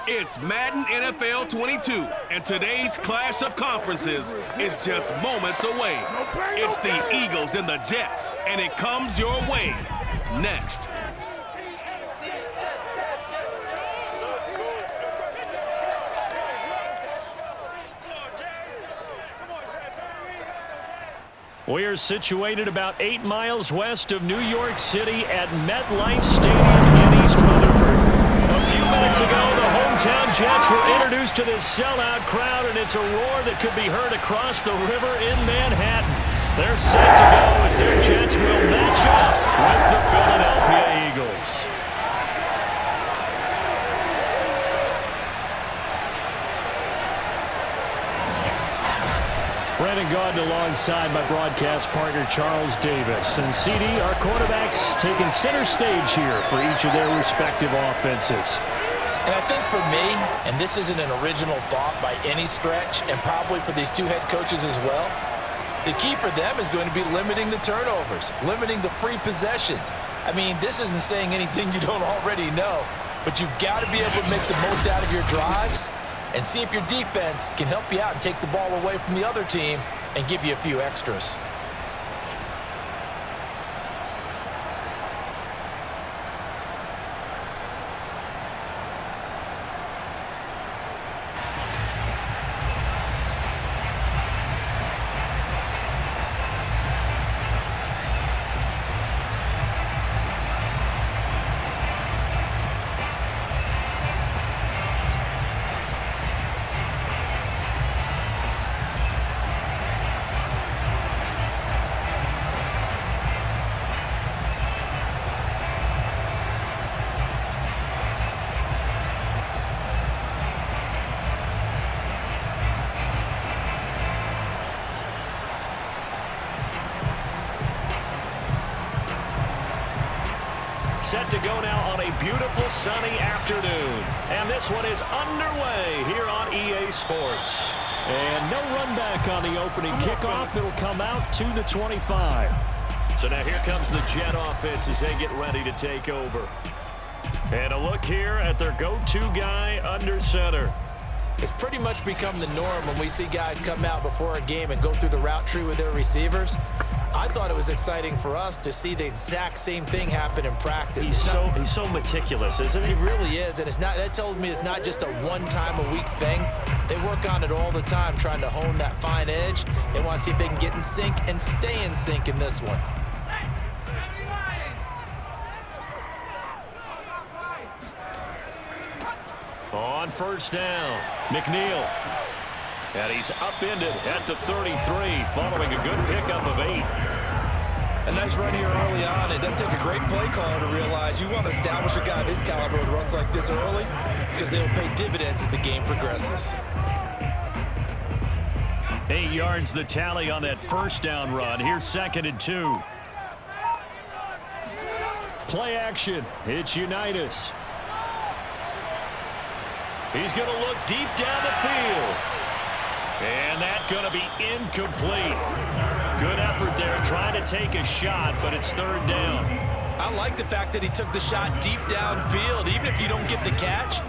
It's Madden NFL 22, and today's clash of conferences is just moments away. It's the Eagles and the Jets, and it comes your way next. We are situated about 8 miles west of New York City at MetLife Stadium in East Rutherford. A few minutes ago, the hometown Jets were introduced to this sellout crowd, and it's a roar that could be heard across the river in Manhattan. They're set to go as their Jets will match up with the Philadelphia Eagles. Brandon Gaudin alongside my broadcast partner Charles Davis. And CD, our quarterbacks taking center stage here for each of their respective offenses. And I think for me, and this isn't an original thought by any stretch, and probably for these two head coaches as well, the key for them is going to be limiting the turnovers, limiting the free possessions. I mean, this isn't saying anything you don't already know, but you've got to be able to make the most out of your drives and see if your defense can help you out and take the ball away from the other team and give you a few extras. Set to go now on a beautiful sunny afternoon. And this one is underway here on EA Sports. And no run back on the opening kickoff. It'll come out to the 25. So now here comes the Jet offense as they get ready to take over. And a look here at their go-to guy under center. It's pretty much become the norm when we see guys come out before a game and go through the route tree with their receivers. I thought it was exciting for us to see the exact same thing happen in practice. He's so meticulous, isn't he? He really is, and that tells me it's not just a one-time-a-week thing. They work on it all the time, trying to hone that fine edge. They want to see if they can get in sync and stay in sync in this one. On first down, McNeil. And he's upended at the 33 following a good pickup of 8. A nice run here early on. It doesn't take a great play caller to realize you want to establish a guy of his caliber with runs like this early because they will pay dividends as the game progresses. 8 yards the tally on that first down run. Here's 2nd and 2. Play action. It's Unitas. He's going to look deep down the field. And that's going to be incomplete. Good effort there trying to take a shot, but it's 3rd down. I like the fact that he took the shot deep downfield. Even if you don't get the catch,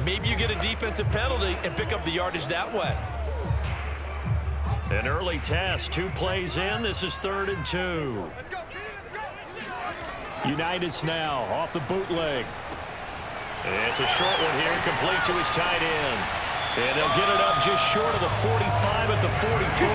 maybe you get a defensive penalty and pick up the yardage that way. An early test, 2 plays in. This is 3rd and 2. Unitas now off the bootleg. It's a short one here, complete to his tight end. And they'll get it up just short of the 45 at the 44.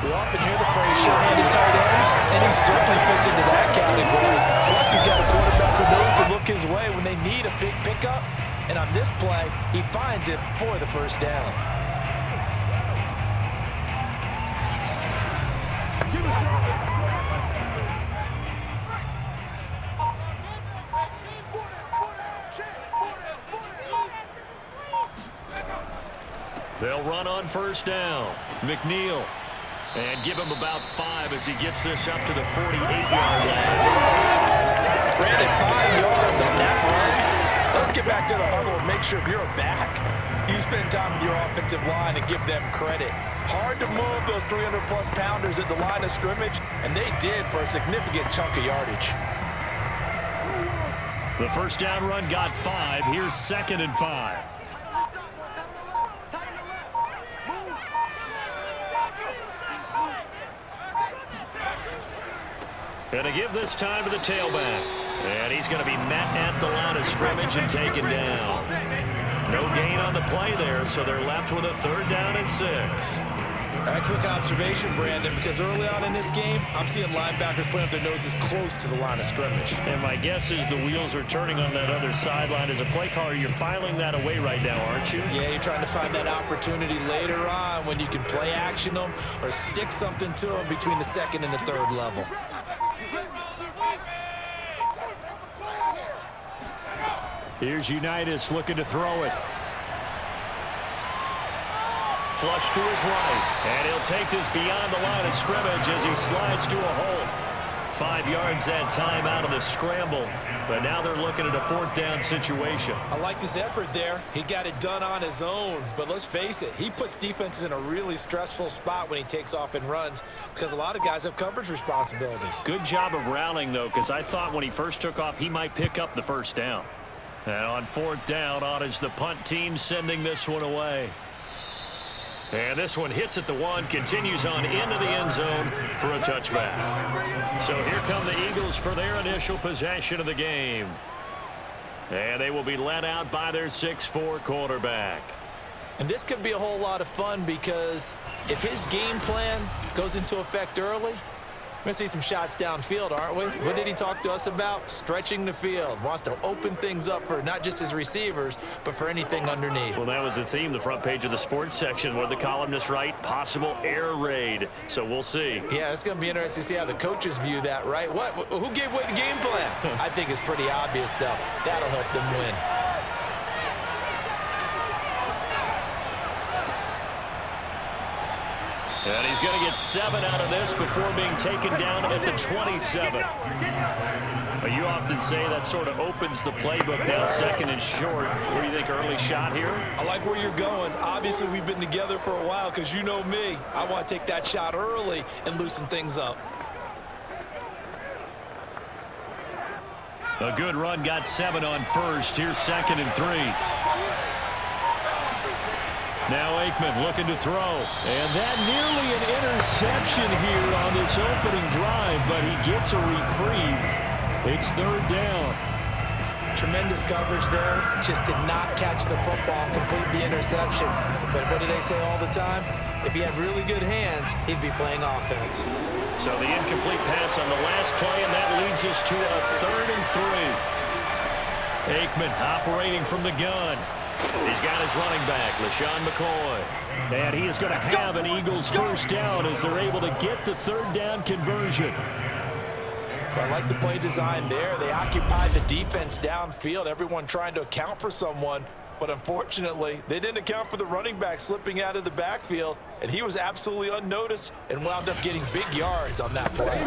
We often hear the phrase sure-handed tight ends, and he certainly fits into that category. Plus, he's got a quarterback who knows to look his way when they need a big pickup. And on this play, he finds it for the first down. They'll run on first down. McNeil. And give him about 5 as he gets this up to the 48-yard line. Brandon, 5 yards on that run. Let's get back to the huddle and make sure if you're a back, you spend time with your offensive line and give them credit. Hard to move those 300-plus pounders at the line of scrimmage, and they did for a significant chunk of yardage. The first down run got 5. Here's 2nd and 5. Going to give this time to the tailback. And he's going to be met at the line of scrimmage and taken down. No gain on the play there, so they're left with a 3rd down and 6. A quick observation, Brandon, because early on in this game, I'm seeing linebackers playing with their noses close to the line of scrimmage. And my guess is the wheels are turning on that other sideline. As a play caller, you're filing that away right now, aren't you? Yeah, you're trying to find that opportunity later on when you can play action them or stick something to them between the 2nd and the 3rd level. Here's Unitas looking to throw it. Flush to his right, and he'll take this beyond the line of scrimmage as he slides to a hole. 5 yards that time out of the scramble, but now they're looking at a 4th down situation. I like his effort there. He got it done on his own, but let's face it, he puts defenses in a really stressful spot when he takes off and runs because a lot of guys have coverage responsibilities. Good job of rallying, though, because I thought when he first took off, he might pick up the 1st down. And on 4th down, on is the punt team sending this one away. And this one hits at the 1, continues on into the end zone for a touchback. So here come the Eagles for their initial possession of the game. And they will be led out by their 6'4" quarterback. And this could be a whole lot of fun because if his game plan goes into effect early, we're going to see some shots downfield, aren't we? What did he talk to us about? Stretching the field. Wants to open things up for not just his receivers, but for anything underneath. Well, that was the theme, the front page of the sports section, where the columnists write possible air raid. So we'll see. Yeah, it's going to be interesting to see how the coaches view that, right? What? Who gave away the game plan? I think it's pretty obvious, though. That'll help them win. And he's going to get 7 out of this before being taken down at the 27. You often say that sort of opens the playbook now, 2nd and short. What do you think, early shot here? I like where you're going. Obviously, we've been together for a while because you know me. I want to take that shot early and loosen things up. A good run, got 7 on 1st. Here's 2nd and 3. Now Aikman looking to throw. And that nearly an interception here on this opening drive, but he gets a reprieve. It's 3rd down. Tremendous coverage there. Just did not catch the football and complete the interception. But what do they say all the time? If he had really good hands, he'd be playing offense. So the incomplete pass on the last play, and that leads us to a 3rd and 3. Aikman operating from the gun. He's got his running back, McCoy. And he is going to have an Eagles 1st down as they're able to get the 3rd down conversion. I like the play design there. They occupied the defense downfield, everyone trying to account for someone. But unfortunately, they didn't account for the running back slipping out of the backfield, and he was absolutely unnoticed and wound up getting big yards on that play.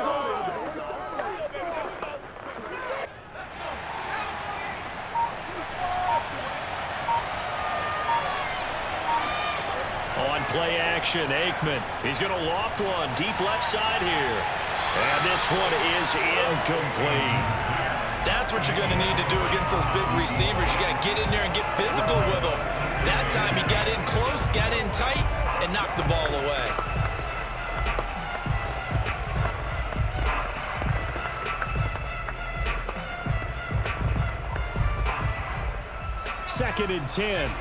On play action, Aikman. He's going to loft one deep left side here. And this one is incomplete. That's what you're going to need to do against those big receivers. You got to get in there and get physical with them. That time he got in close, got in tight, and knocked the ball away. Second and 10.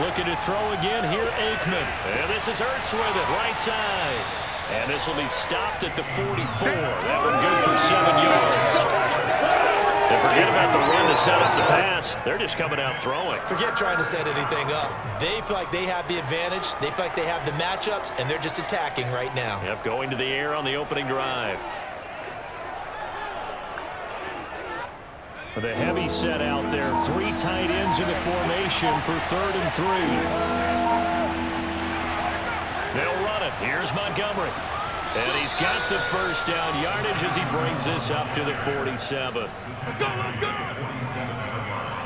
Looking to throw again here, Aikman. And this is Ertz with it, right side. And this will be stopped at the 44. That one good for 7 yards. And forget about the run to set up the pass. They're just coming out throwing. Forget trying to set anything up. They feel like they have the advantage. They feel like they have the matchups, and they're just attacking right now. Yep, going to the air on the opening drive. The heavy set out there. 3 tight ends in the formation for 3rd and 3. They'll run it. Here's Montgomery. And he's got the 1st down yardage as he brings this up to the 47.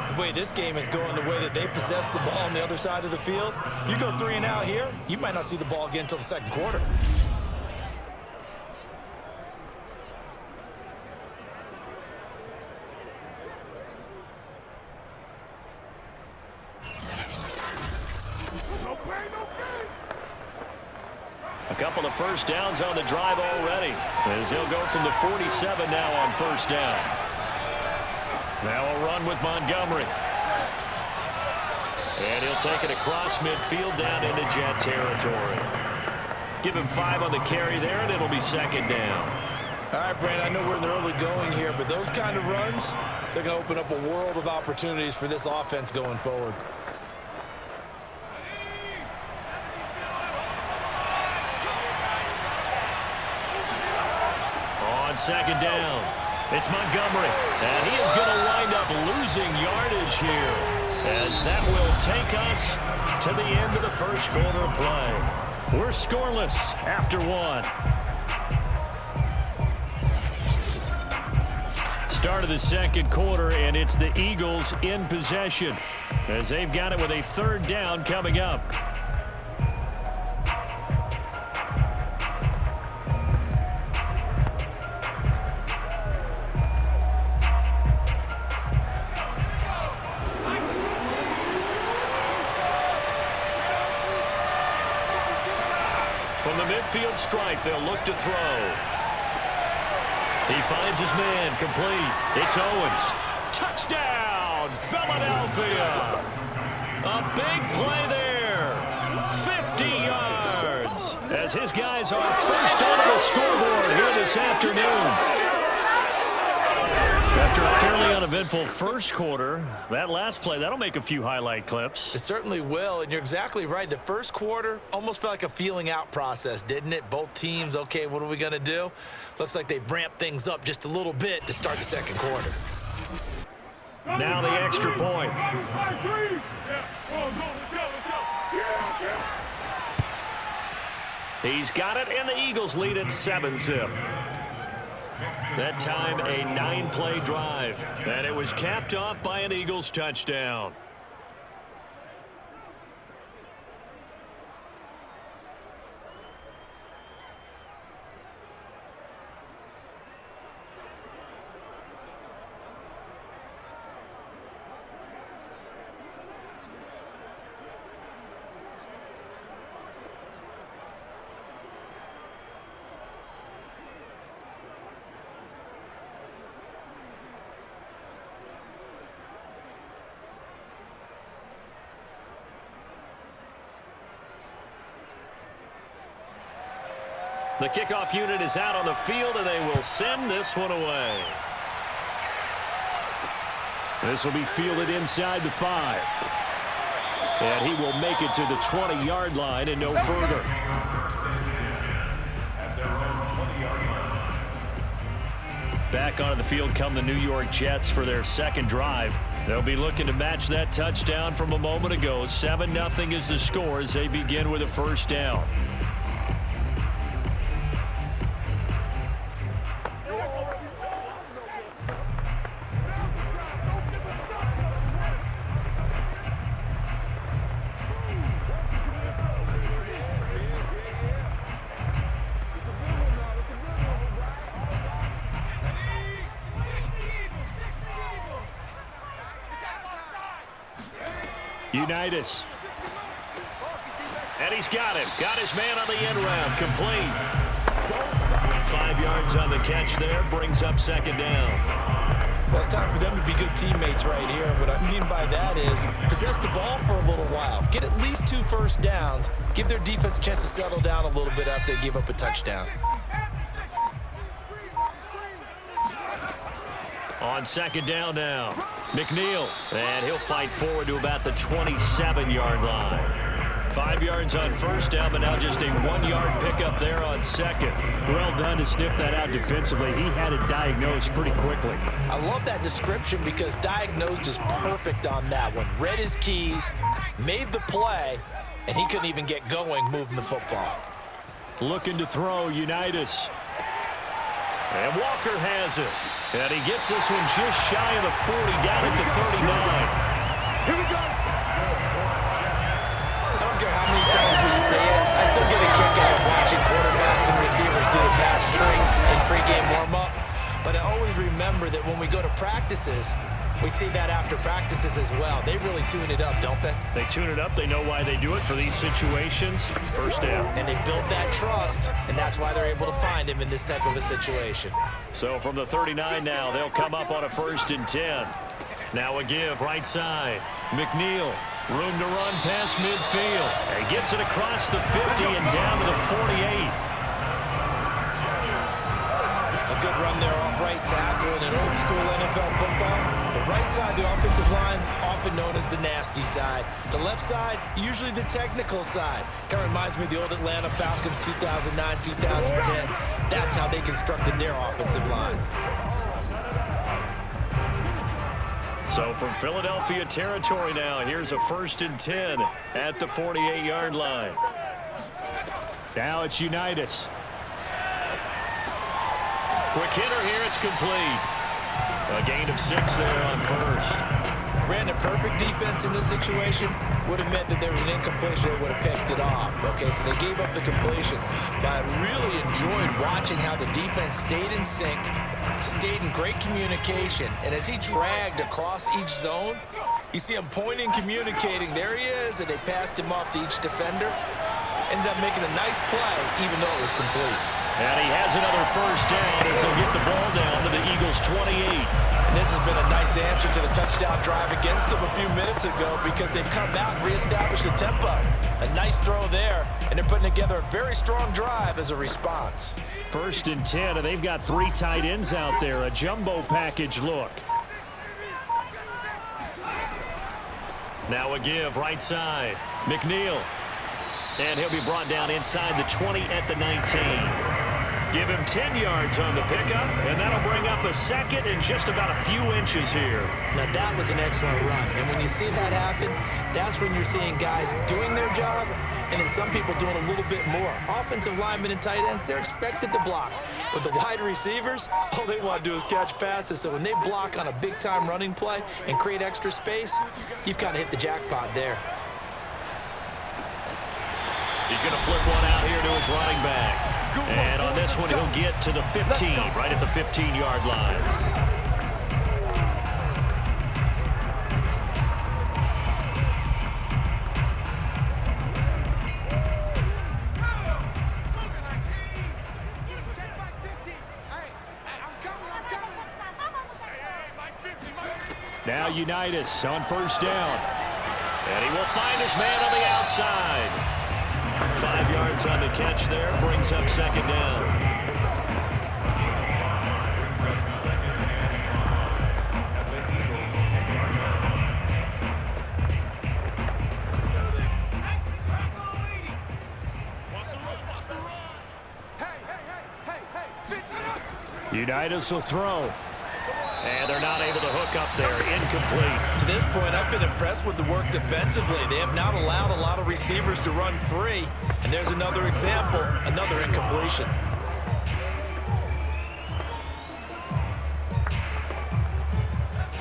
The way this game is going, the way that they possess the ball on the other side of the field, you go 3 and out here, you might not see the ball again until the 2nd quarter. A couple of first downs on the drive already, as he'll go from the 47 now on first down. Now a run with Montgomery. And he'll take it across midfield down into Jet territory. Give him 5 on the carry there, and it'll be second down. All right, Brandon, I know we're in the early going here, but those kind of runs, they're going to open up a world of opportunities for this offense going forward. On second down, it's Montgomery, and he is going to wind up losing yardage here, as that will take us to the end of the first quarter of play. We're scoreless after 1. Start of the second quarter, and it's the Eagles in possession, as they've got it with a third down coming up. From the midfield stripe, they'll look to throw. He finds his man, complete. It's Owens. Touchdown, Philadelphia. A big play there. 50 yards. As his guys are first on the scoreboard here this afternoon. After a fairly uneventful first quarter, that last play, that'll make a few highlight clips. It certainly will, and you're exactly right. The first quarter almost felt like a feeling out process, didn't it? Both teams, okay, what are we going to do? Looks like they ramped things up just a little bit to start the second quarter. Now the extra point. He's got it, and the Eagles lead at 7-zip. That time a 9-play drive, and it was capped off by an Eagles touchdown. The kickoff unit is out on the field, and they will send this one away. This will be fielded inside the 5. And he will make it to the 20-yard line and no further. Back onto the field come the New York Jets for their second drive. They'll be looking to match that touchdown from a moment ago. 7-0 is the score as they begin with a first down. Unitas. And he's got him. Got his man on the end round. Complete. 5 yards on the catch there. Brings up second down. Well, it's time for them to be good teammates right here. And what I mean by that is possess the ball for a little while. Get at least 2 first downs. Give their defense a chance to settle down a little bit after they give up a touchdown. On second down now, McNeil, and he'll fight forward to about the 27-yard line. 5 yards on first down, but now just a 1-yard pickup there on second. Well done to sniff that out defensively. He had it diagnosed pretty quickly. I love that description because diagnosed is perfect on that one. Read his keys, made the play, and he couldn't even get going moving the football. Looking to throw, Unitas. And Walker has it. And he gets this one just shy of the 40, down at the 39. Here we go. I don't care how many times we say it, I still get a kick out of watching quarterbacks and receivers do the pass string in pregame warm-up. But I always remember that when we go to practices, We see that after practices as well. They really tune it up, don't they? They tune it up. They know why they do it for these situations. First down. And they build that trust, and that's why they're able to find him in this type of a situation. So from the 39 now, they'll come up on a 1st and 10. Now a give right side. McNeil, room to run past midfield. And he gets it across the 50 and down to the 48. A good run there off right tackle in an old school NFL football. The right side, the offensive line, often known as the nasty side. The left side, usually the technical side. Kind of reminds me of the old Atlanta Falcons 2009, 2010. That's how they constructed their offensive line. So from Philadelphia territory now, here's a 1st and 10 at the 48-yard line. Now it's Unitas. Quick hitter here, it's complete. A gain of 6 there on 1st. Ran a perfect defense in this situation. Would have meant that there was an incompletion that would have picked it off. Okay, so they gave up the completion. But I really enjoyed watching how the defense stayed in sync, stayed in great communication. And as he dragged across each zone, you see him pointing, communicating. There he is, and they passed him off to each defender. Ended up making a nice play, even though it was complete. And he has another 1st down as he'll get the ball down to the Eagles' 28. And this has been a nice answer to the touchdown drive against them a few minutes ago because they've come out and reestablished the tempo. A nice throw there, and they're putting together a very strong drive as a response. 1st and 10, and they've got 3 tight ends out there. A jumbo package look. Now a give right side. McNeil. And he'll be brought down inside the 20 at the 19. Give him 10 yards on the pickup, and that'll bring up a 2nd and just about a few inches here. Now that was an excellent run, and when you see that happen, that's when you're seeing guys doing their job, and then some people doing a little bit more. Offensive linemen and tight ends, they're expected to block, but the wide receivers, all they want to do is catch passes. So when they block on a big-time running play and create extra space, you've kind of hit the jackpot there. He's going to flip one out here to his running back. And on this one, he'll get to the 15, right at the 15-yard line. Now Unitas on 1st down. And he will find his man on the outside. 5 yards on the catch there, brings up 2nd down. Unitas will throw. And they're not able to hook up there. Incomplete. To this point, I've been impressed with the work defensively. They have not allowed a lot of receivers to run free. And there's another example, another incompletion.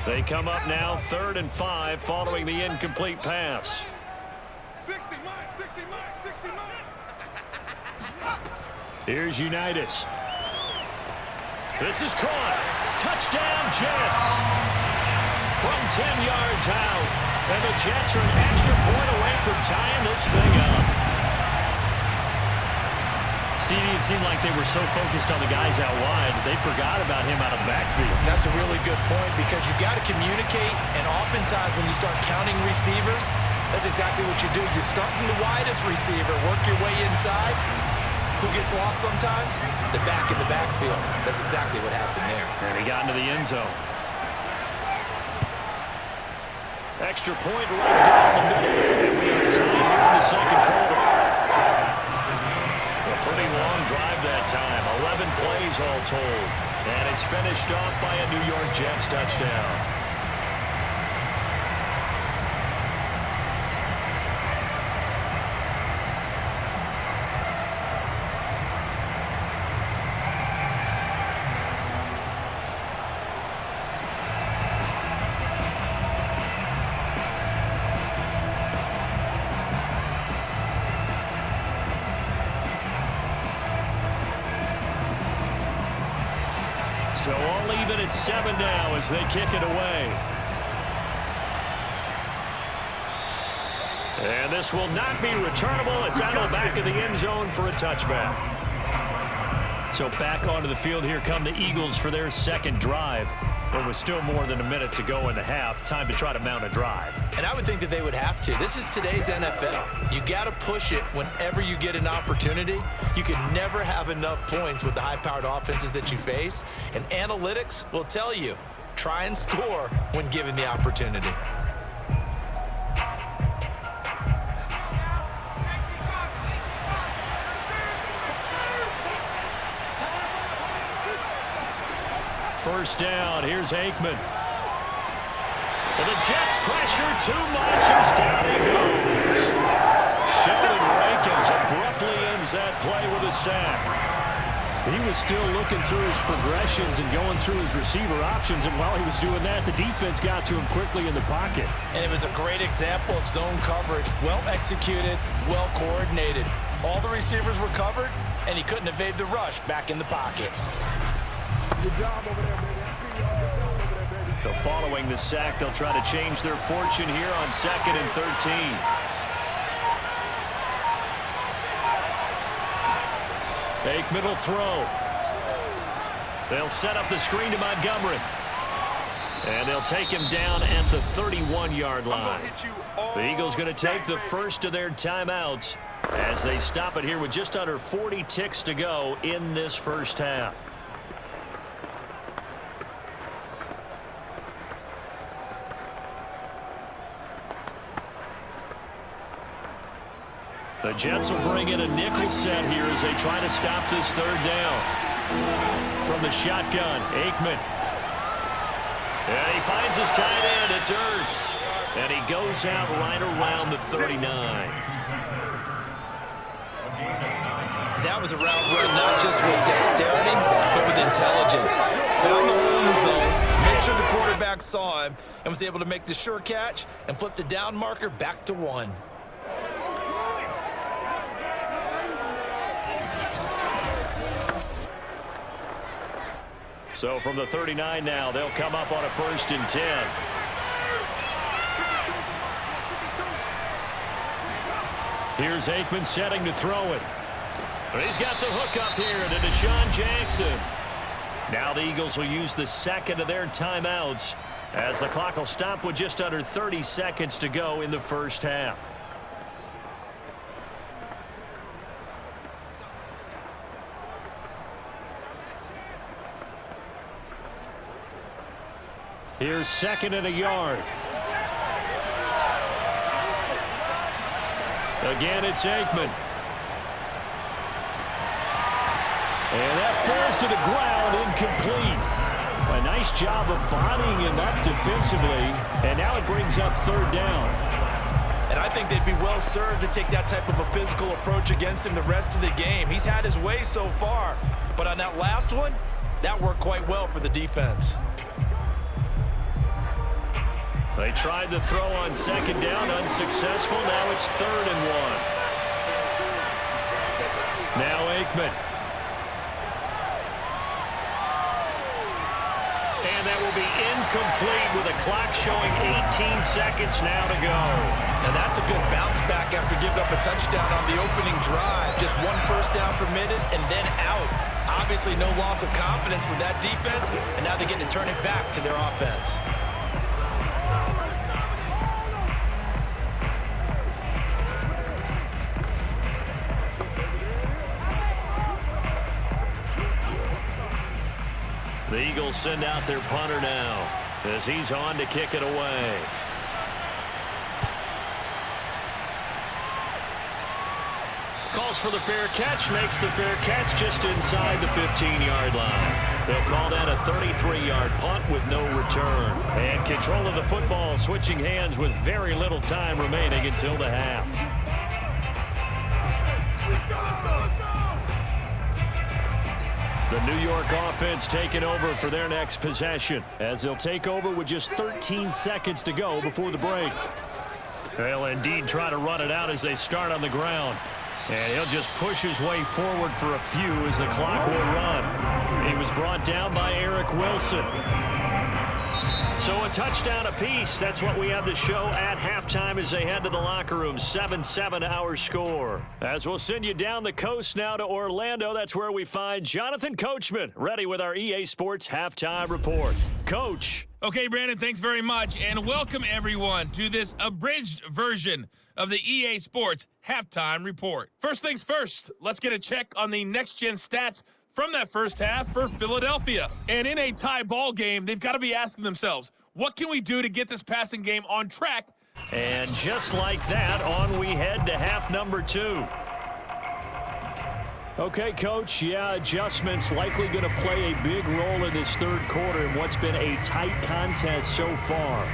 They come up now 3rd and 5 following the incomplete pass. 60 miles, 60 miles, 60 miles. Here's Unitas. This is caught. Touchdown, Jets. From 10 yards out. And the Jets are an extra point away from tying this thing up. CD, it seemed like they were so focused on the guys out wide, they forgot about him out of the backfield. That's a really good point because you got to communicate, and oftentimes when you start counting receivers, that's exactly what you do. You start from the widest receiver, work your way inside. Who gets lost sometimes? The back in the backfield. That's exactly what happened there. And he got into the end zone. Extra point right down the middle. And we are tied here in the 2nd quarter. A pretty long drive that time. 11 plays all told. And it's finished off by a New York Jets touchdown. So all even at 7 now as they kick it away. And this will not be returnable. It's out of the back of the end zone for a touchback. So back onto the field here come the Eagles for their second drive. There was still more than a minute to go in the half. Time to try to mount a drive. And I would think that they would have to. This is today's NFL. You got to push it whenever you get an opportunity. You can never have enough points with the high-powered offenses that you face. And analytics will tell you, try and score when given the opportunity. First down, here's Aikman. And the Jets pressure too much as down he goes. Sheldon Rankins abruptly ends that play with a sack. He was still looking through his progressions and going through his receiver options, and while he was doing that, the defense got to him quickly in the pocket. And it was a great example of zone coverage, well executed, well coordinated. All the receivers were covered, and he couldn't evade the rush back in the pocket. Good job over there, baby. So following the sack, they'll try to change their fortune here on 2nd and 13. Aikman will throw. They'll set up the screen to Montgomery. And they'll take him down at the 31-yard line. The Eagles going to take the first of their timeouts as they stop it here with just under 40 ticks to go in this first half. The Jets will bring in a nickel set here as they try to stop this third down. From the shotgun, Aikman. And he finds his tight end. It's Ertz. And he goes out right around the 39. That was a route run not just with dexterity, but with intelligence. Found the hole in the zone, made sure the quarterback saw him, and was able to make the sure catch and flip the down marker back to 1. So from the 39 now, they'll come up on a 1st and 10. Here's Aikman setting to throw it. But he's got the hook up here to Deshaun Jackson. Now the Eagles will use the second of their timeouts as the clock will stop with just under 30 seconds to go in the first half. Here's 2nd and a yard. Again, it's Aikman. And that falls to the ground, incomplete. A nice job of bodying him up defensively, and now it brings up 3rd down. And I think they'd be well served to take that type of a physical approach against him the rest of the game. He's had his way so far, but on that last one, that worked quite well for the defense. They tried the throw on 2nd down, unsuccessful. Now it's 3rd and 1. Now Aikman. And that will be incomplete with a clock showing 18 seconds now to go. Now that's a good bounce back after giving up a touchdown on the opening drive. Just 1 first down permitted and then out. Obviously no loss of confidence with that defense, and now they get to turn it back to their offense. The Eagles send out their punter now as he's on to kick it away. Calls for the fair catch, makes the fair catch just inside the 15-yard line. They'll call that a 33-yard punt with no return. And control of the football switching hands with very little time remaining until the half. The New York offense taking over for their next possession as they'll take over with just 13 seconds to go before the break. They'll indeed try to run it out as they start on the ground. And he'll just push his way forward for a few as the clock will run. He was brought down by Eric Wilson. So a touchdown apiece. That's what we have to show at halftime as they head to the locker room. 7-7 our score. As we'll send you down the coast now to Orlando, that's where we find Jonathan Coachman, ready with our EA Sports halftime report. Coach. Okay, Brandon, thanks very much, and welcome everyone to this abridged version of the EA Sports halftime report. First things first, let's get a check on the next-gen stats from that first half for Philadelphia. And in a tie ball game, they've got to be asking themselves, what can we do to get this passing game on track? And just like that, on we head to half number 2. Okay, Coach, adjustments likely going to play a big role in this third quarter in what's been a tight contest so far.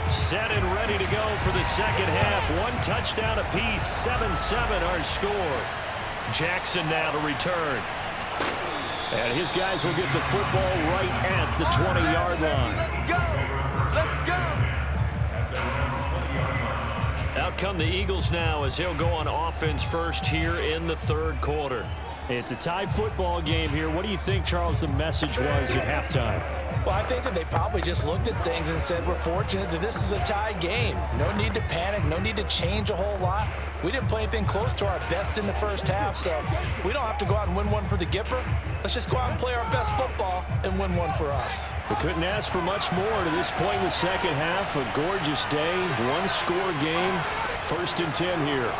Set and ready to go for the second half. One touchdown apiece, 7-7 our score. Jackson now to return. And his guys will get the football right at the 20-yard line. Let's go! Out come the Eagles now as he'll go on offense first here in the third quarter. It's a tie football game here. What do you think, Charles, the message was at halftime? Well, I think that they probably just looked at things and said, we're fortunate that this is a tie game. No need to panic, no need to change a whole lot. We didn't play anything close to our best in the first half, so we don't have to go out and win one for the Gipper. Let's just go out and play our best football and win one for us. We couldn't ask for much more to this point in the second half. A gorgeous day, one-score game, 1st and 10 here.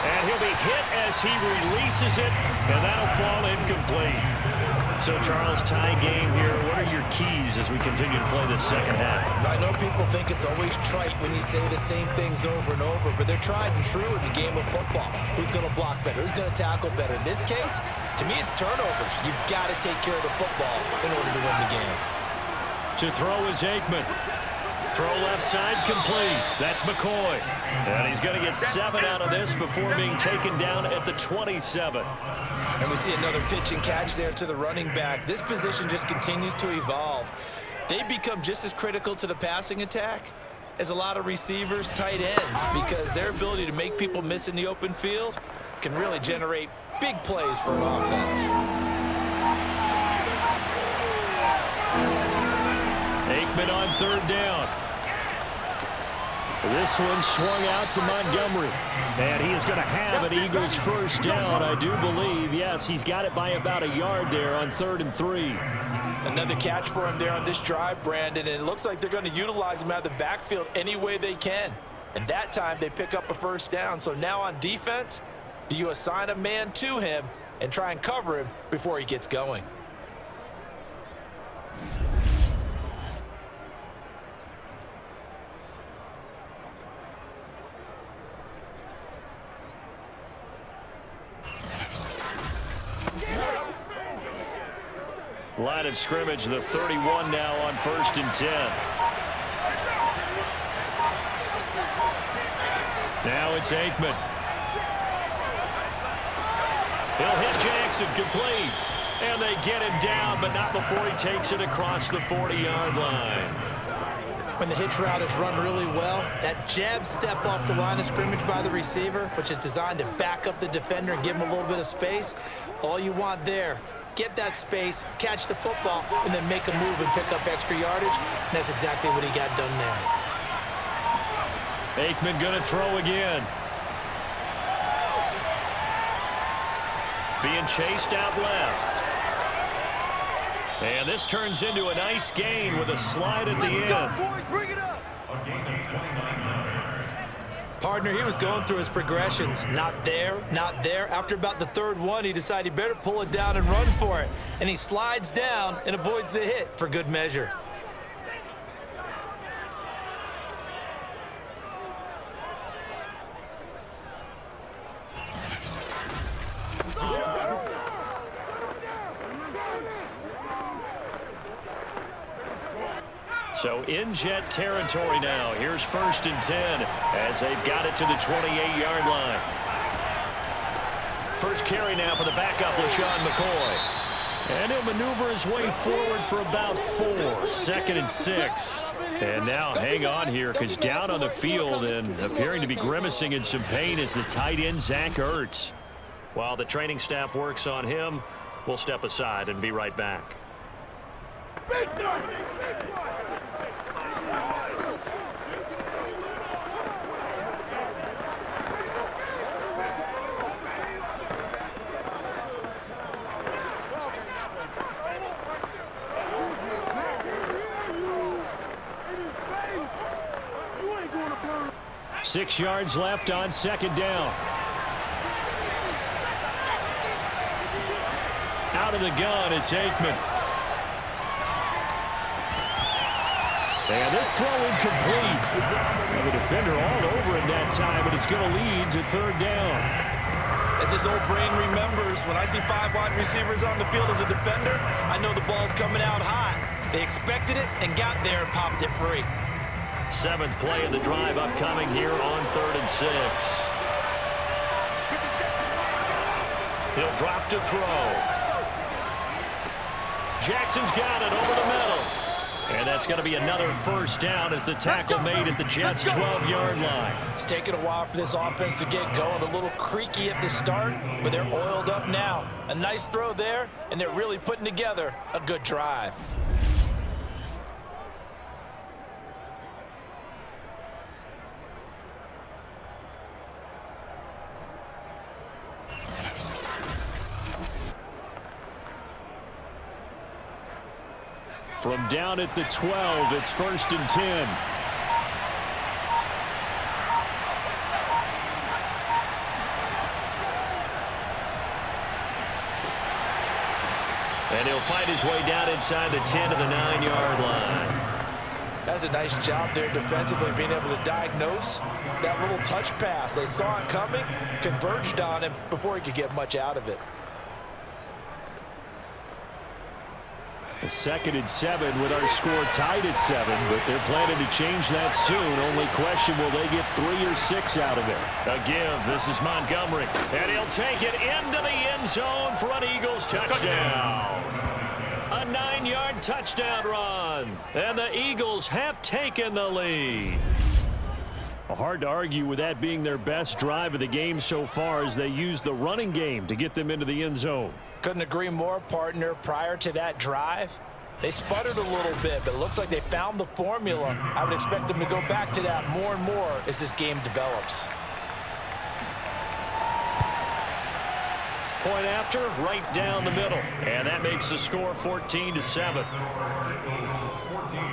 And he'll be hit as he releases it, and that'll fall incomplete. So, Charles, tie game here. What are your keys as we continue to play this second half? I know people think it's always trite when you say the same things over and over, but they're tried and true in the game of football. Who's going to block better? Who's going to tackle better? In this case, to me, it's turnovers. You've got to take care of the football in order to win the game. To throw is Aikman. Throw left side complete. That's McCoy. And he's going to get 7 out of this before being taken down at the 27. And we see another pitch and catch there to the running back. This position just continues to evolve. They become just as critical to the passing attack as a lot of receivers, tight ends, because their ability to make people miss in the open field can really generate big plays for an offense. Aikman on 3rd down. This one swung out to Montgomery. And he is going to have an Eagles first down, I do believe. Yes, he's got it by about a yard there on 3rd and 3. Another catch for him there on this drive, Brandon, and it looks like they're going to utilize him out of the backfield any way they can. And that time they pick up a first down. So now on defense, do you assign a man to him and try and cover him before he gets going? Line of scrimmage, the 31 now on 1st and 10. Now it's Aikman. He'll hit Jackson complete. And they get him down, but not before he takes it across the 40-yard line. When the hitch route is run really well, that jab step off the line of scrimmage by the receiver, which is designed to back up the defender and give him a little bit of space, all you want there, get that space, catch the football, and then make a move and pick up extra yardage. And that's exactly what he got done there. Aikman going to throw again. Being chased out left. And this turns into a nice gain with a slide at the end. Partner, he was going through his progressions. Not there, not there. After about the 3rd one, he decided he better pull it down and run for it. And he slides down and avoids the hit for good measure. So in Jet territory now. Here's 1st and 10 as they've got it to the 28-yard line. First carry now for the backup, McCoy. And he'll maneuver his way forward for about 4. 2nd and 6. And now hang on here because down on the field and appearing to be grimacing in some pain is the tight end, Zach Ertz. While the training staff works on him, we'll step aside and be right back. Six yards left on 2nd down. Out of the gun, it's Aikman. And this throw incomplete. And the defender all over him that time, but it's going to lead to 3rd down. As his old brain remembers, when I see 5 wide receivers on the field as a defender, I know the ball's coming out hot. They expected it and got there and popped it free. 7th play of the drive upcoming here on 3rd and 6. He'll drop to throw. Jackson's got it over the middle. And that's going to be another 1st down as the tackle made at the Jets' 12-yard line. It's taken a while for this offense to get going. A little creaky at the start, but they're oiled up now. A nice throw there, and they're really putting together a good drive. From down at the 12, it's 1st and 10. And he'll fight his way down inside the 10 to the 9-yard line. That's a nice job there defensively, being able to diagnose that little touch pass. They saw it coming, converged on him before he could get much out of it. A 2nd and 7 with our score tied at 7, but they're planning to change that soon. Only question, will they get 3 or 6 out of it? A give. This is Montgomery. And he'll take it into the end zone for an Eagles touchdown. A 9-yard touchdown run. And the Eagles have taken the lead. Hard to argue with that being their best drive of the game so far as they use the running game to get them into the end zone. Couldn't agree more, partner. Prior to that drive, they sputtered a little bit, but it looks like they found the formula. I would expect them to go back to that more and more as this game develops. Point after, right down the middle. And that makes the score 14-7.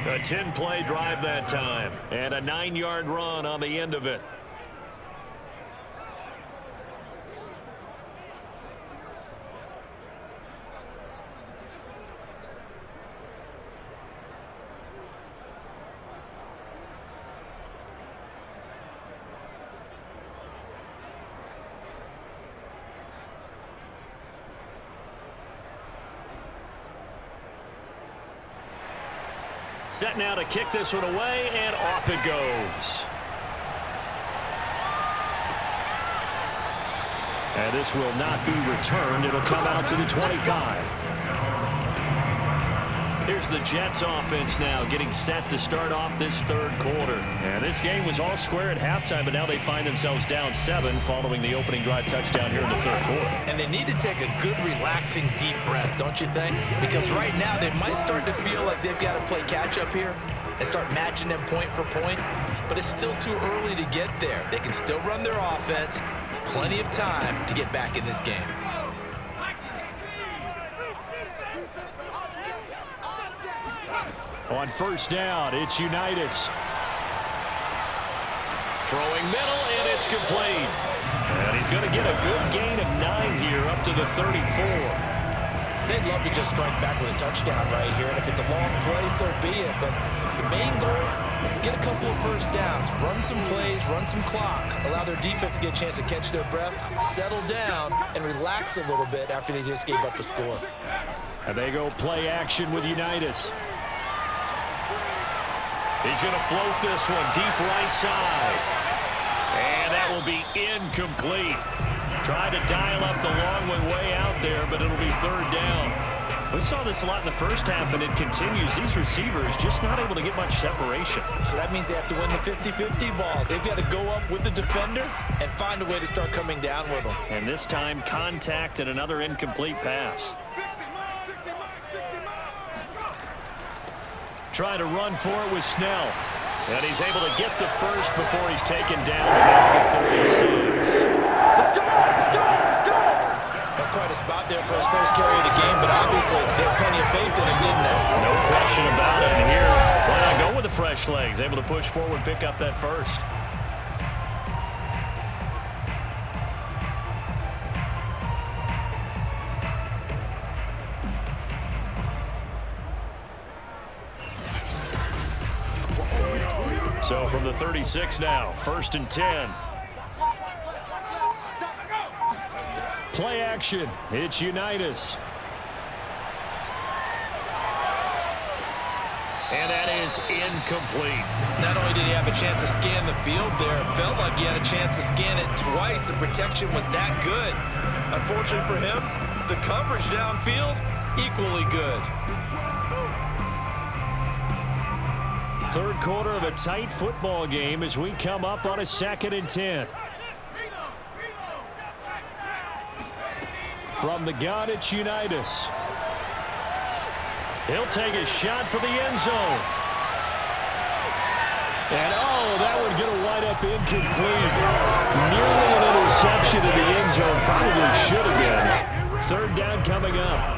A 10-play drive that time. And a 9-yard run on the end of it. Set now to kick this one away, and off it goes. And this will not be returned. It'll come out to the 25. Here's the Jets offense now getting set to start off this 3rd quarter. And this game was all square at halftime, but now they find themselves down 7 following the opening drive touchdown here in the 3rd quarter. And they need to take a good, relaxing, deep breath, don't you think? Because right now they might start to feel like they've got to play catch-up here and start matching them point for point. But it's still too early to get there. They can still run their offense. Plenty of time to get back in this game. On 1st down, it's Unitas. Throwing middle, and it's complete. And he's going to get a good gain of 9 here up to the 34. They'd love to just strike back with a touchdown right here, and if it's a long play, so be it. But the main goal, get a couple of 1st downs, run some plays, run some clock, allow their defense to get a chance to catch their breath, settle down, and relax a little bit after they just gave up a score. And they go play action with Unitas. He's going to float this one deep right side. And that will be incomplete. Trying to dial up the long way out there, but it'll be third down. We saw this a lot in the first half, and it continues. These receivers just not able to get much separation. So that means they have to win the 50-50 balls. They've got to go up with the defender and find a way to start coming down with them. And this time, contact and another incomplete pass. Trying to run for it with Snell. And he's able to get the first before he's taken down to the 36. Let's go! Let's go! Let's go! That's quite a spot there for his first carry of the game, but obviously they had plenty of faith in him, didn't they? No question about it. And here, why not go with the fresh legs? Able to push forward, pick up that first. So from the 36 now, 1st and 10. Play action. It's Unitas. And that is incomplete. Not only did he have a chance to scan the field there, it felt like he had a chance to scan it twice. The protection was that good. Unfortunately for him, the coverage downfield, equally good. Third quarter of a tight football game as we come up on a 2nd and 10. From the gun, it's Unitas. He'll take a shot for the end zone. And, oh, that would get a wind up incomplete. Nearly an interception in the end zone. Probably should have been. Third down coming up.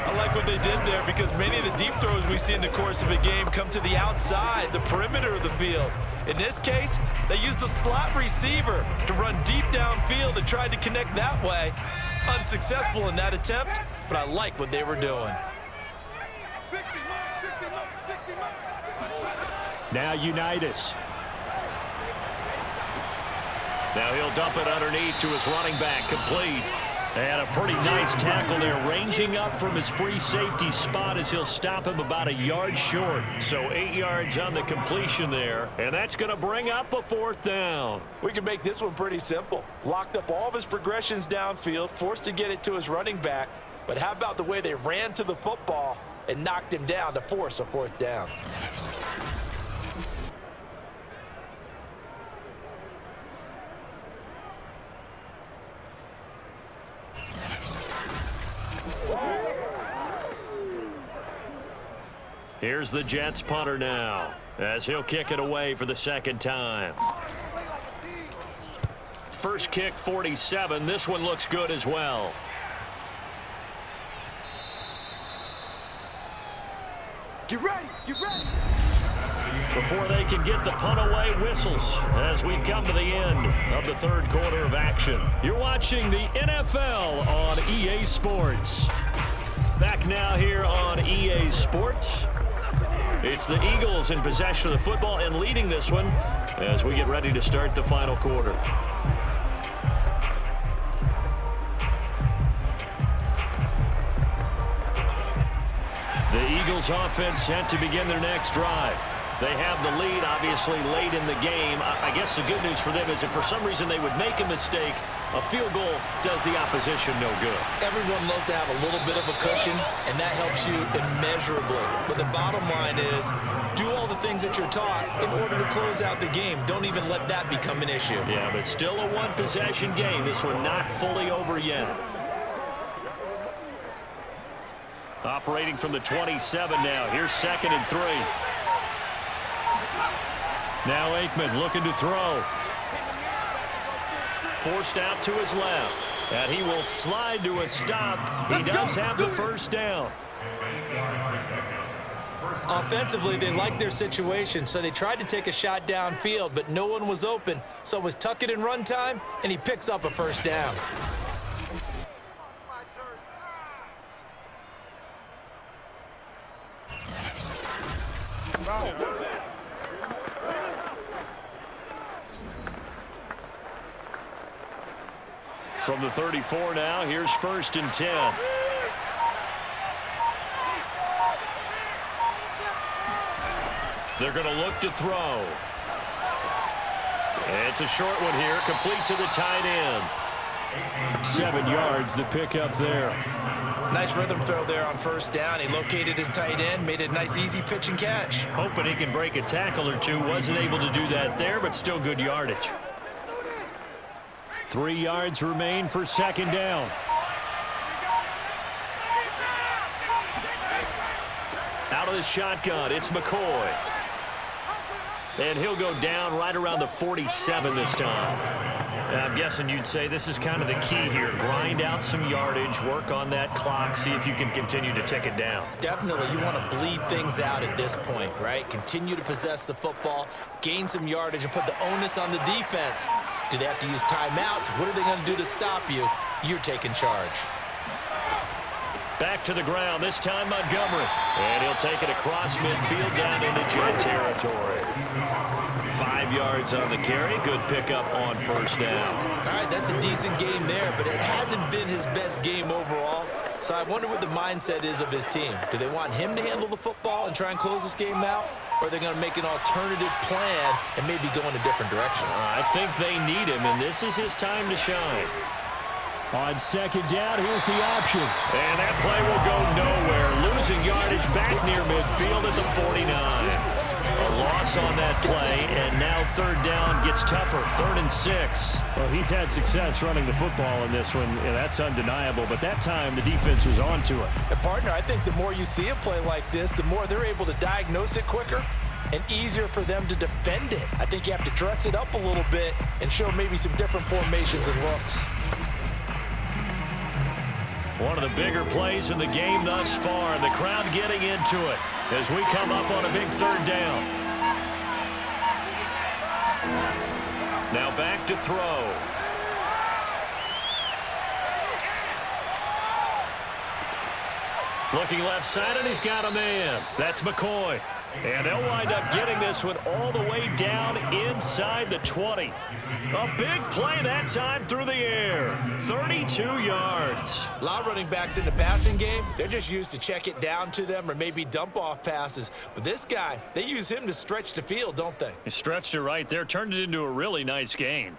I like what they did there because many of the deep throws we see in the course of a game come to the outside, the perimeter of the field. In this case, they used a slot receiver to run deep downfield and tried to connect that way. Unsuccessful in that attempt, but I like what they were doing. Now Unitas. Now he'll dump it underneath to his running back, complete. And a pretty nice tackle there, ranging up from his free safety spot as he'll stop him about a yard short. So 8 yards on the completion there, and that's going to bring up a 4th down. We can make this one pretty simple. Locked up all of his progressions downfield, forced to get it to his running back. But how about the way they ran to the football and knocked him down to force a 4th down? Here's the Jets punter now as he'll kick it away for the 2nd time. First kick 47. This one looks good as well. Get ready! Get ready! Before they can get the punt away, whistles as we've come to the end of the 3rd quarter of action. You're watching the NFL on EA Sports. Back now here on EA Sports. It's the Eagles in possession of the football and leading this one as we get ready to start the final quarter. The Eagles offense set to begin their next drive. They have the lead, obviously, late in the game. I guess the good news for them is if for some reason they would make a mistake, a field goal does the opposition no good. Everyone loves to have a little bit of a cushion, and that helps you immeasurably. But the bottom line is, do all the things that you're taught in order to close out the game. Don't even let that become an issue. Yeah, but still a one-possession game. This one not fully over yet. Operating from the 27 now. Here's 2nd and 3. Now Aikman looking to throw. Forced out to his left. And he will slide to a stop. He does have the first down. Offensively, they liked their situation, so they tried to take a shot downfield, but no one was open. So it was tuck it and run time, and he picks up a first down. From the 34 now, here's 1st and 10. They're going to look to throw. It's a short one here, complete to the tight end. 7 yards, the pickup there. Nice rhythm throw there on first down. He located his tight end, made it a nice easy pitch and catch. Hoping he can break a tackle or two. Wasn't able to do that there, but still good yardage. 3 yards remain for second down. Out of the shotgun, it's McCoy. And he'll go down right around the 47 this time. I'm guessing you'd say this is kind of the key here. Grind out some yardage, work on that clock, see if you can continue to tick it down. Definitely, you want to bleed things out at this point, right? Continue to possess the football, gain some yardage, and put the onus on the defense. Do they have to use timeouts? What are they going to do to stop you? You're taking charge. Back to the ground, this time Montgomery. And he'll take it across midfield down into Jet territory. 5 yards on the carry. Good pickup on first down. All right, that's a decent game there, but it hasn't been his best game overall. So I wonder what the mindset is of his team. Do they want him to handle the football and try and close this game out? Or are they going to make an alternative plan and maybe go in a different direction? I think they need him, and this is his time to shine. On second down, here's the option. And that play will go nowhere. Losing yardage back near midfield at the 49. A loss on that play, and now third down gets tougher. 3rd and 6. Well, he's had success running the football in this one, and that's undeniable. But that time, the defense was on to it. And partner, I think the more you see a play like this, the more they're able to diagnose it quicker and easier for them to defend it. I think you have to dress it up a little bit and show maybe some different formations and looks. One of the bigger plays in the game thus far, and the crowd getting into it as we come up on a big third down. Now back to throw. Looking left side, and he's got a man. That's McCoy. And they'll wind up getting this one all the way down inside the 20. A big play that time through the air. 32 yards. A lot of running backs in the passing game, they're just used to check it down to them or maybe dump off passes. But this guy, they use him to stretch the field, don't they? He stretched it right there, turned it into a really nice game.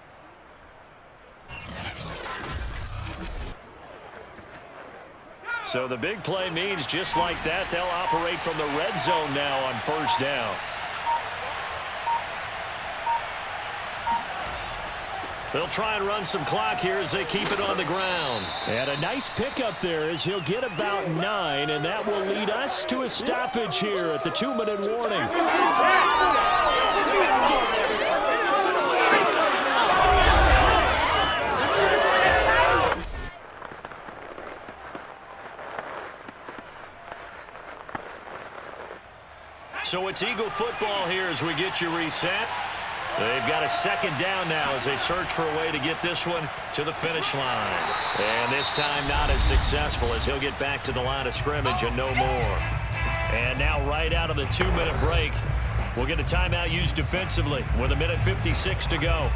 So the big play means just like that, they'll operate from the red zone now on first down. They'll try and run some clock here as they keep it on the ground. And a nice pickup there as he'll get about 9, and that will lead us to a stoppage here at the 2-minute warning. So it's Eagle football here as we get you reset. They've got a second down now as they search for a way to get this one to the finish line. And this time not as successful as he'll get back to the line of scrimmage and no more. And now right out of the 2-minute break, we'll get a timeout used defensively with 1:56 to go.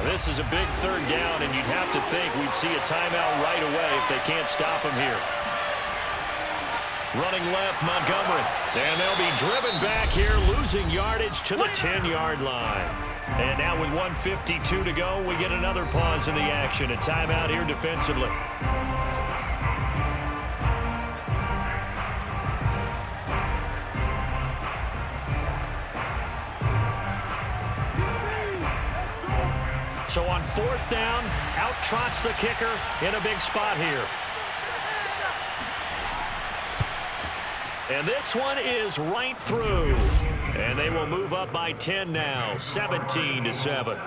This is a big third down, and you'd have to think we'd see a timeout right away if they can't stop him here. Running left, Montgomery. And they'll be driven back here, losing yardage to the 10-yard line. And now with 1:52 to go, we get another pause in the action. A timeout here defensively. So on 4th down, out trots the kicker in a big spot here. And this one is right through. And they will move up by 10 now, 17-7.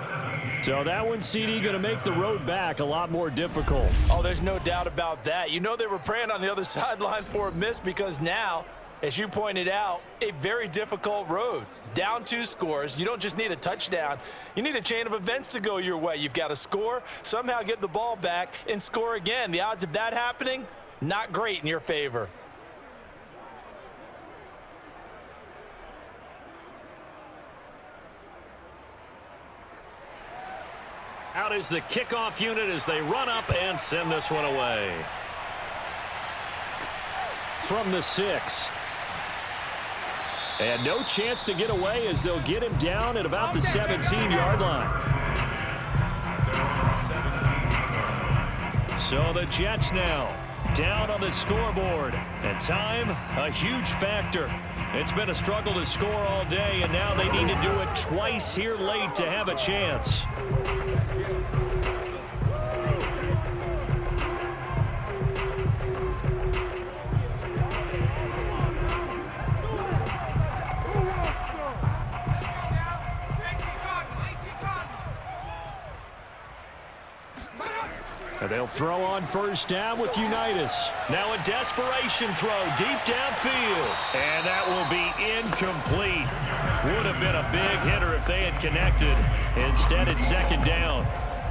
So that one, CD, going to make the road back a lot more difficult. Oh, there's no doubt about that. You know they were praying on the other sideline for a miss because now, as you pointed out, a very difficult road. Down 2 scores. You don't just need a touchdown. You need a chain of events to go your way. You've got to score, somehow get the ball back, and score again. The odds of that happening, not great in your favor. Out is the kickoff unit as they run up and send this one away. From the 6. And no chance to get away as they'll get him down at about the 17-yard line. So the Jets now down on the scoreboard. And time, a huge factor. It's been a struggle to score all day, and now they need to do it twice here late to have a chance. And they'll throw on first down with Unitas. Now a desperation throw deep downfield. And that will be incomplete. Would have been a big hitter if they had connected. Instead, it's second down.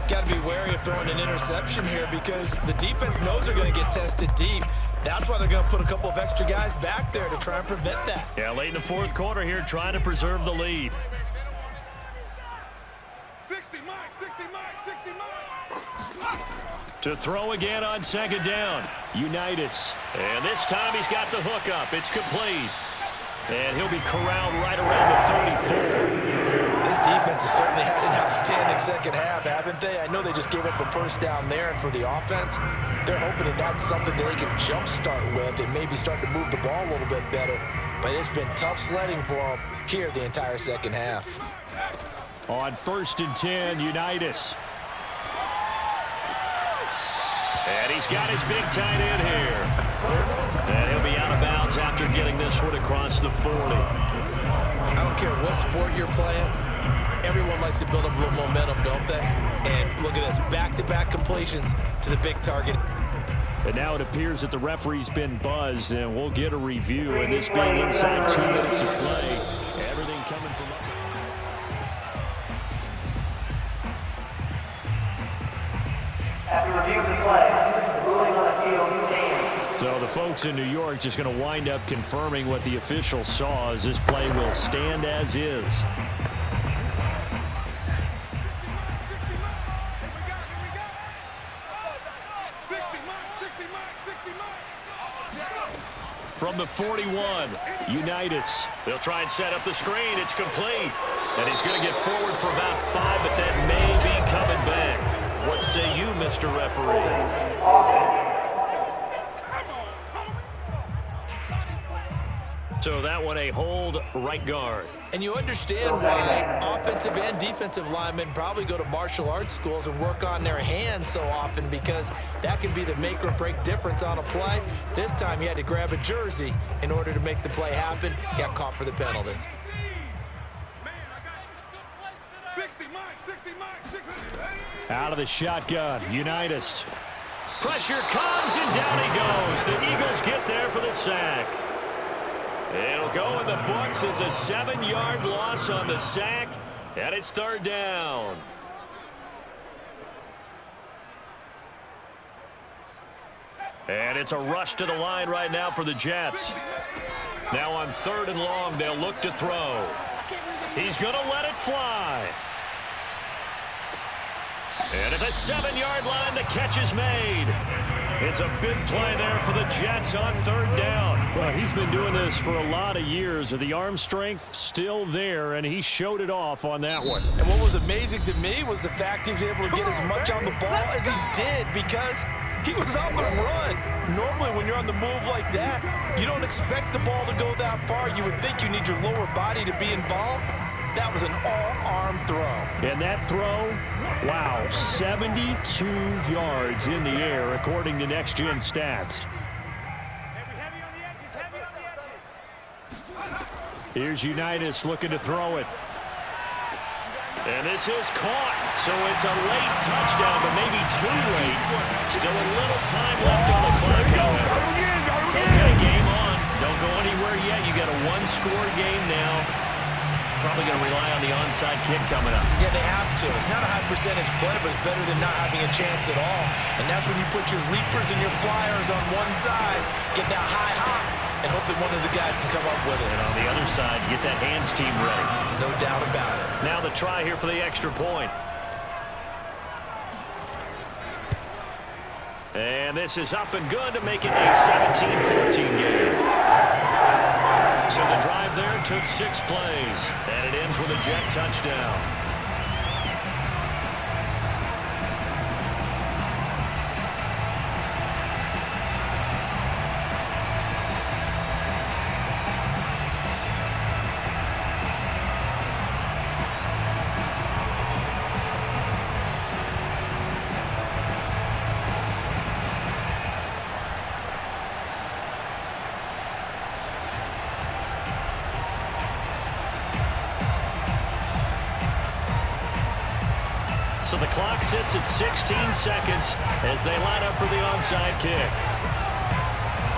Got to be wary of throwing an interception here because the defense knows they're going to get tested deep. That's why they're going to put a couple of extra guys back there to try and prevent that. Yeah, late in the fourth quarter here, trying to preserve the lead. 60, Mike, 60, Mike, 60, Mike. To throw again on second down, Unitas. And this time he's got the hook up. It's complete. And he'll be corralled right around the 34. This defense has certainly had an outstanding second half, haven't they? I know they just gave up a first down there, and for the offense, they're hoping that that's something that they can jumpstart with and maybe start to move the ball a little bit better. But it's been tough sledding for them here the entire second half. On 1st and 10, Unitas. And he's got his big tight end here. And he'll be out of bounds after getting this one across the 40. I don't care what sport you're playing. Everyone likes to build up a little momentum, don't they? And look at this, back-to-back completions to the big target. And now it appears that the referee's been buzzed, and we'll get a review. And this being inside 2 minutes of play, everything coming from up. After review of the play, ruling on the field stands. So the folks in New York just going to wind up confirming what the official saw as this play will stand as is. From the 41, Unitas. They'll try and set up the screen. It's complete. And he's going to get forward for about 5, but that may be coming back. What say you, Mr. Referee? So that one a hold right guard. And you understand why offensive and defensive linemen probably go to martial arts schools and work on their hands so often, because that can be the make or break difference on a play. This time he had to grab a jersey in order to make the play happen. Got caught for the penalty. Out of the shotgun, Unitas. Pressure comes, and down he goes. The Eagles get there for the sack. It'll go in the books as a 7-yard loss on the sack, and it's 3rd down. And it's a rush to the line right now for the Jets. Now on 3rd and long, they'll look to throw. He's going to let it fly. And at the 7-yard line, the catch is made. It's a big play there for the Jets on 3rd down. Well, he's been doing this for a lot of years. The arm strength still there, and he showed it off on that one. And what was amazing to me was the fact he was able to get as much on the ball as he did, because he was on the run. Normally, when you're on the move like that, you don't expect the ball to go that far. You would think you need your lower body to be involved. That was an all-arm throw. And that throw, wow, 72 yards in the air, according to Next Gen Stats. Heavy on the edges, heavy on the edges. Here's Unitas looking to throw it. And this is caught, so it's a late touchdown, but maybe too late. Still a little time left on the clock, however. Okay, game on. Don't go anywhere yet. You got a 1-score game now. Probably going to rely on the onside kick coming up. Yeah, they have to. It's not a high percentage play, but it's better than not having a chance at all. And that's when you put your leapers and your flyers on one side, get that high hop, and hope that one of the guys can come up with it. And on the other side, get that hands team ready. No doubt about it. Now the try here for the extra point. And this is up and good to make it a 17-14 game. So the drive there took 6 plays, and it ends with a Jet touchdown. So the clock sits at 16 seconds as they line up for the onside kick.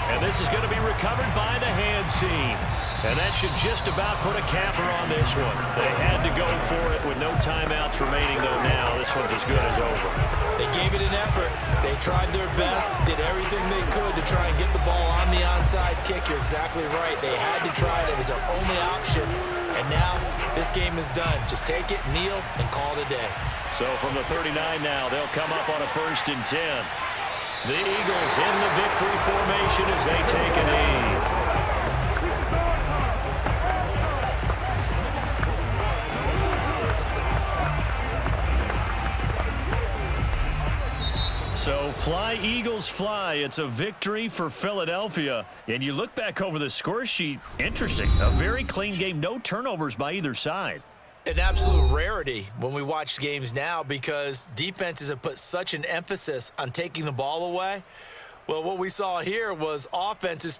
And this is going to be recovered by the hands team. And that should just about put a capper on this one. They had to go for it with no timeouts remaining, though now this one's as good as over. They gave it an effort. They tried their best, did everything they could to try and get the ball on the onside kick. You're exactly right. They had to try it. It was their only option. And now this game is done. Just take it, kneel, and call it a day. So from the 39 now, they'll come up on a 1st and 10. The Eagles in the victory formation as they take a knee. So fly, Eagles, fly. It's a victory for Philadelphia. And you look back over the score sheet, interesting. A very clean game, no turnovers by either side. An absolute rarity when we watch games now because defenses have put such an emphasis on taking the ball away. Well, what we saw here was offenses